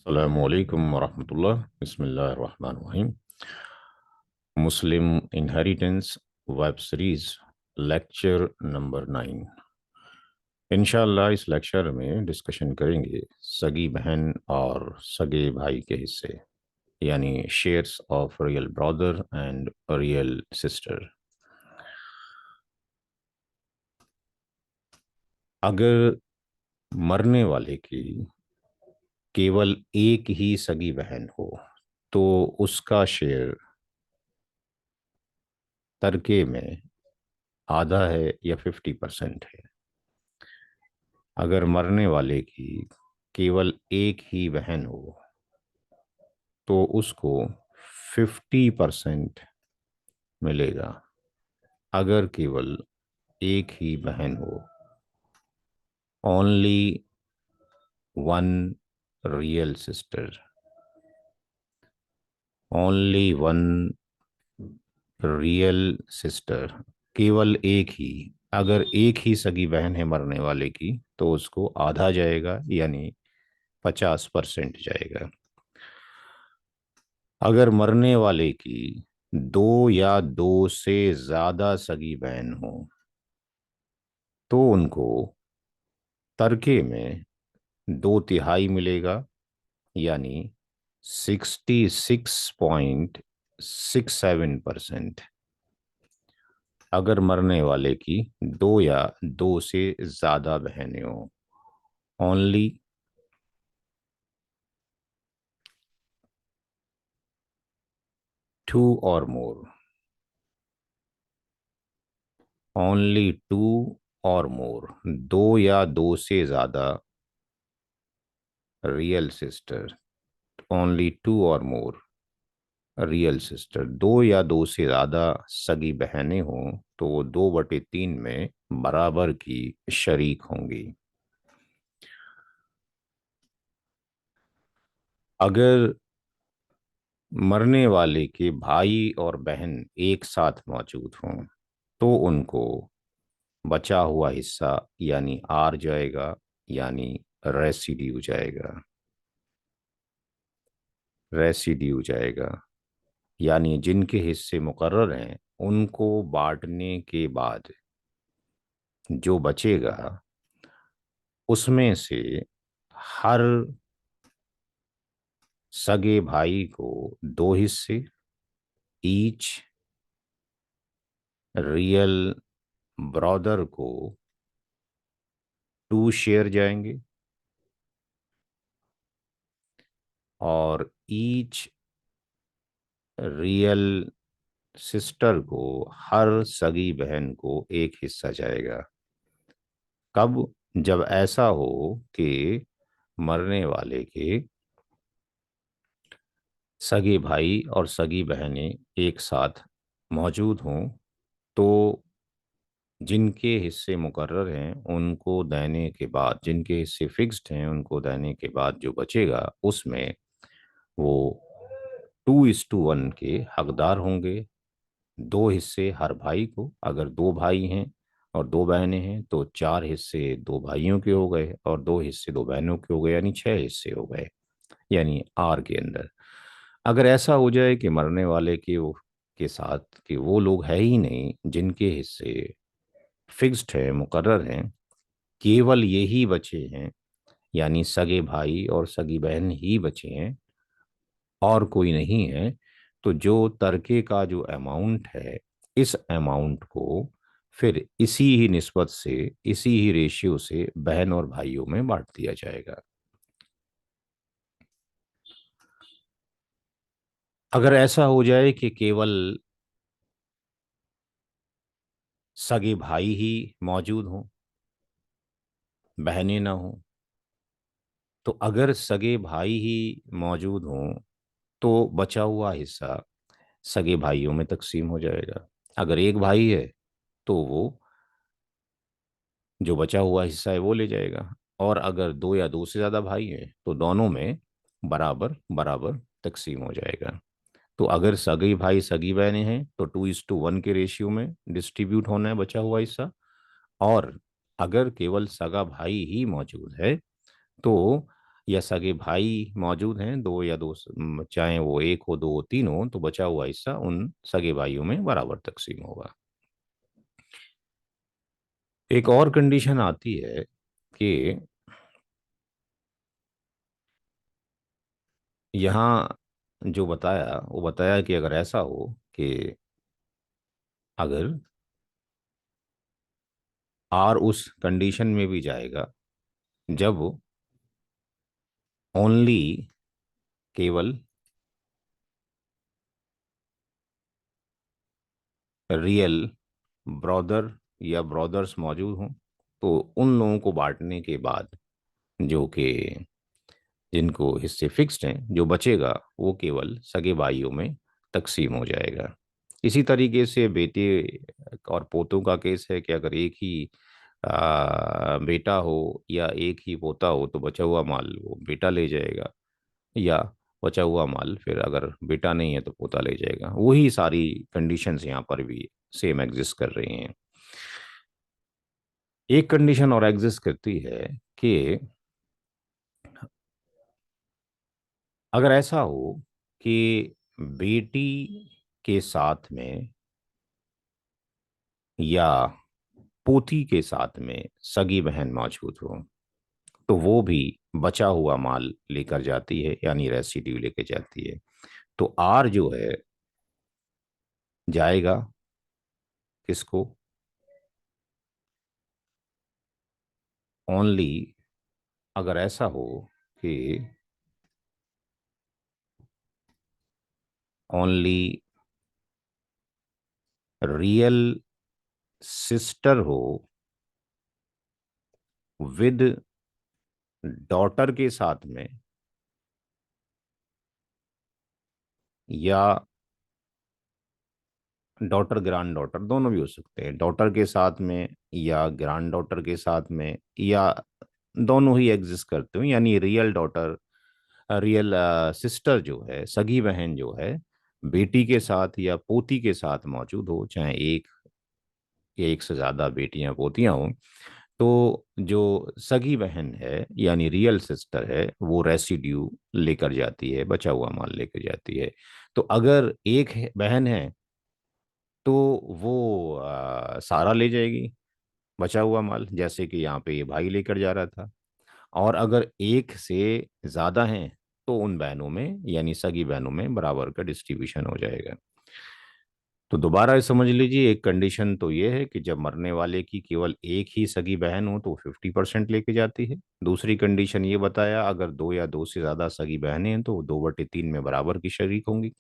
अस्सलामुअलैकुम वरहमतुल्लाह बिस्मिल्लाहिर्रहमानिर्रहीम। Muslim inheritance web series lecture number 9। इंशाअल्लाह इस लेक्चर में डिस्कशन करेंगे सगी बहन और सगे भाई के हिस्से, यानी shares of real brother and real sister. अगर मरने वाले की केवल एक ही सगी बहन हो तो उसका शेयर तरके में आधा है या 50% है। अगर मरने वाले की केवल एक ही बहन हो तो उसको 50% मिलेगा। अगर केवल एक ही बहन हो, only one real sister, only one real sister, केवल एक ही। अगर एक ही सगी बहन है मरने वाले की तो उसको आधा जाएगा, यानी 50% जाएगा। अगर मरने वाले की दो या दो से ज्यादा सगी बहन हो तो उनको तरके में 2/3 मिलेगा, यानी 66.67%। अगर मरने वाले की दो या दो से ज्यादा बहनें हो, ओनली टू और मोर, ओनली टू और मोर, दो या दो से ज्यादा रियल सिस्टर, ओनली टू और मोर रियल सिस्टर। दो या दो से ज्यादा सगी बहनें हों तो वो 2/3 में बराबर की शरीक होंगी। अगर मरने वाले के भाई और बहन एक साथ मौजूद हों तो उनको बचा हुआ हिस्सा यानी आर जाएगा, यानी रेसिड्यू जाएगा। रेसिड्यू जाएगा, यानी जिनके हिस्से मुकर्रर हैं उनको बांटने के बाद जो बचेगा उसमें से हर सगे भाई को दो हिस्से, ईच रियल ब्रदर को 2 शेयर जाएंगे, और ईच रियल सिस्टर को, हर सगी बहन को एक हिस्सा जाएगा। कब? जब ऐसा हो कि मरने वाले के सगे भाई और सगी बहनें एक साथ मौजूद हों तो जिनके हिस्से मुकर्रर हैं उनको देने के बाद, जिनके हिस्से फिक्स्ड हैं उनको देने के बाद जो बचेगा उसमें वो 2:1 के हकदार होंगे। दो हिस्से हर भाई को, अगर दो भाई हैं और दो बहनें हैं तो चार हिस्से दो भाइयों के हो गए और दो हिस्से दो बहनों के हो गए, यानी 6 हिस्से हो गए, यानी आर के अंदर। अगर ऐसा हो जाए कि मरने वाले के साथ कि वो लोग है ही नहीं जिनके हिस्से फिक्स्ड है, मुकर्रर हैं, केवल यही बचे हैं, यानी सगे भाई और सगी बहन ही बचे हैं और कोई नहीं है, तो जो तरके का जो अमाउंट है इस अमाउंट को फिर इसी ही निस्बत से, इसी ही रेशियो से बहन और भाइयों में बांट दिया जाएगा। अगर ऐसा हो जाए कि केवल सगे भाई ही मौजूद हों, बहनें ना हों, तो अगर सगे भाई ही मौजूद हों तो बचा हुआ हिस्सा सगे भाइयों में तकसीम हो जाएगा। अगर एक भाई है तो वो जो बचा हुआ हिस्सा है वो ले जाएगा, और अगर दो या दो से ज्यादा भाई हैं तो दोनों में बराबर बराबर तकसीम हो जाएगा। तो अगर सगी भाई सगी बहनें हैं तो 2:1 के रेशियो में डिस्ट्रीब्यूट होना है बचा हुआ हिस्सा, और अगर केवल सगा भाई ही मौजूद है तो या सगे भाई मौजूद हैं दो या दो, चाहे वो एक हो, दो हो, तीन हो, तो बचा हुआ हिस्सा उन सगे भाइयों में बराबर तकसीम होगा। एक और कंडीशन आती है कि यहाँ जो बताया वो बताया कि अगर ऐसा हो कि अगर आर उस कंडीशन में भी जाएगा जब ओनली, केवल रियल ब्रदर या ब्रदर्स मौजूद हों, तो उन लोगों को बांटने के बाद जो कि जिनको हिस्से फिक्स्ड हैं, जो बचेगा वो केवल सगे भाइयों में तकसीम हो जाएगा। इसी तरीके से बेटे और पोतों का केस है कि अगर एक ही बेटा हो या एक ही पोता हो तो बचा हुआ माल वो बेटा ले जाएगा, या बचा हुआ माल फिर अगर बेटा नहीं है तो पोता ले जाएगा। वही सारी कंडीशंस यहाँ पर भी सेम एग्जिस्ट कर रही हैं। एक कंडीशन और एग्जिस्ट करती है कि अगर ऐसा हो कि बेटी के साथ में या पोती के साथ में सगी बहन मौजूद हो, तो वो भी बचा हुआ माल लेकर जाती है, यानी रेसिड्यू लेकर जाती है। तो आर जो है जाएगा किसको? ओनली, अगर ऐसा हो कि ओनली रियल सिस्टर हो विद डॉटर के साथ में, या डॉटर ग्रैंड डॉटर दोनों भी हो सकते हैं, डॉटर के साथ में या ग्रैंड डॉटर के साथ में, या दोनों ही एग्जिस्ट करते हो, यानी रियल डॉटर, रियल सिस्टर जो है, सगी बहन जो है, बेटी के साथ या पोती के साथ मौजूद हो, चाहे एक या एक से ज्यादा बेटियां पोतियां हो, तो जो सगी बहन है यानी रियल सिस्टर है वो रेसिड्यू लेकर जाती है, बचा हुआ माल लेकर जाती है। तो अगर एक बहन है तो वो सारा ले जाएगी बचा हुआ माल, जैसे कि यहाँ पे ये भाई लेकर जा रहा था। और अगर एक से ज्यादा हैं तो उन बहनों में यानी सगी बहनों में बराबर का डिस्ट्रीब्यूशन हो जाएगा। तो दोबारा समझ लीजिए, एक कंडीशन तो ये है कि जब मरने वाले की केवल एक ही सगी बहन हो तो 50% लेके जाती है। दूसरी कंडीशन ये बताया अगर दो या दो से ज्यादा सगी बहनें हैं तो वो 2/3 में बराबर की शरीक होंगी।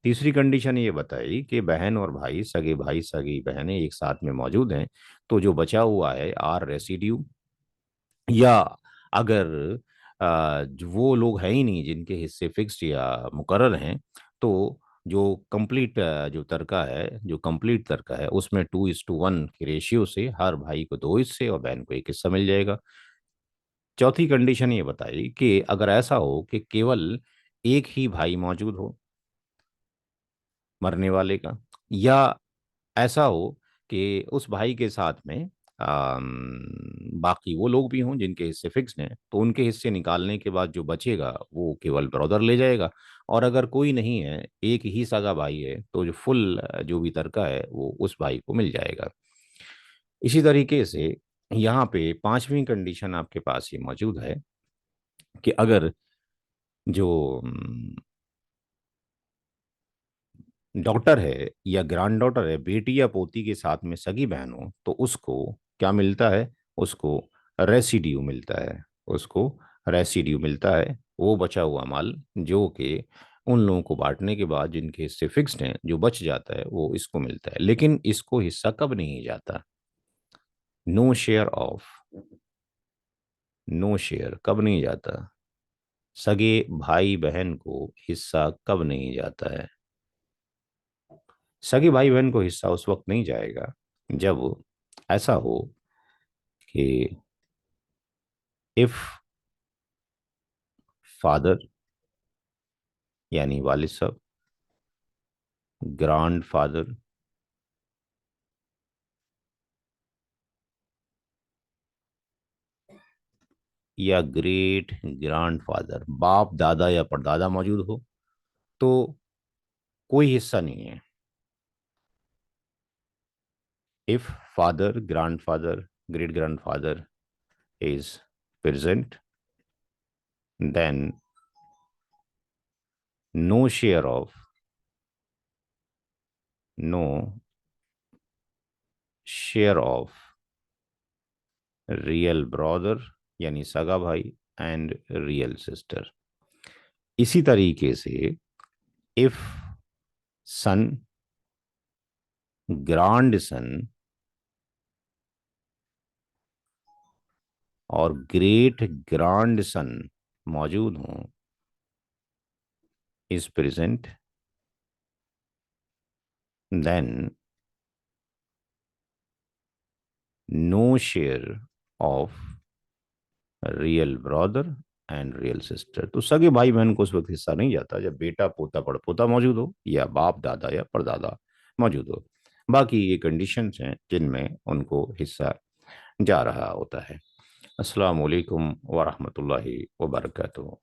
तीसरी कंडीशन ये बताई कि बहन और भाई सगी बहनें एक साथ में मौजूद हैं, तो जो बचा हुआ है आर रेसिड्यू, या अगर वो लोग हैं ही नहीं जिनके हिस्से फिक्स्ड या मुकर्रर हैं, तो जो कंप्लीट जो तर्का है, जो कंप्लीट तर्का है उसमें 2:1 के रेशियो से हर भाई को दो हिस्से और बहन को एक हिस्सा मिल जाएगा। चौथी कंडीशन ये बताई कि अगर ऐसा हो कि केवल एक ही भाई मौजूद हो मरने वाले का, या ऐसा हो कि उस भाई के साथ में बाकी वो लोग भी हों जिनके हिस्से फिक्स हैं, तो उनके हिस्से निकालने के बाद जो बचेगा वो केवल ब्रदर ले जाएगा। और अगर कोई नहीं है, एक ही सगा भाई है, तो जो फुल जो भी तर्का है वो उस भाई को मिल जाएगा। इसी तरीके से यहाँ पे पांचवी कंडीशन आपके पास ये मौजूद है कि अगर जो डॉटर है या ग्रैंड डॉटर है, बेटी या पोती के साथ में सगी बहन हो, तो उसको क्या मिलता है? उसको रेसिड्यू मिलता है। उसको रेसिड्यू मिलता है, वो बचा हुआ माल जो कि उन लोगों को बांटने के बाद जिनके हिस्से फिक्स्ड हैं, जो बच जाता है वो इसको मिलता है। लेकिन इसको हिस्सा कब नहीं जाता? No share of, no share कब नहीं जाता? सगे भाई बहन को हिस्सा कब नहीं जाता है? सगे भाई बहन को हिस्सा उस वक्त नहीं जाएगा जब ऐसा हो कि इफ फादर यानी वालिद साहब, ग्रांड फादर या ग्रेट ग्रैंडफादर, बाप दादा या परदादा मौजूद हो तो कोई हिस्सा नहीं है। If father, grandfather, great grandfather is present, then no share of, no share of real brother यानी सगा भाई एंड रियल सिस्टर। इसी तरीके से इफ सन, ग्रांड सन और ग्रेट ग्रांड सन मौजूद हों, is present, then no share of real brother and real sister. तो सगे भाई बहन को उस वक्त हिस्सा नहीं जाता जब बेटा पोता पड़पोता मौजूद हो या बाप दादा या परदादा मौजूद हो। बाकी ये कंडीशंस हैं जिनमें उनको हिस्सा जा रहा होता है। अस्सलाम वालेकुम वरहमतुल्लाहि वबरकातुहू।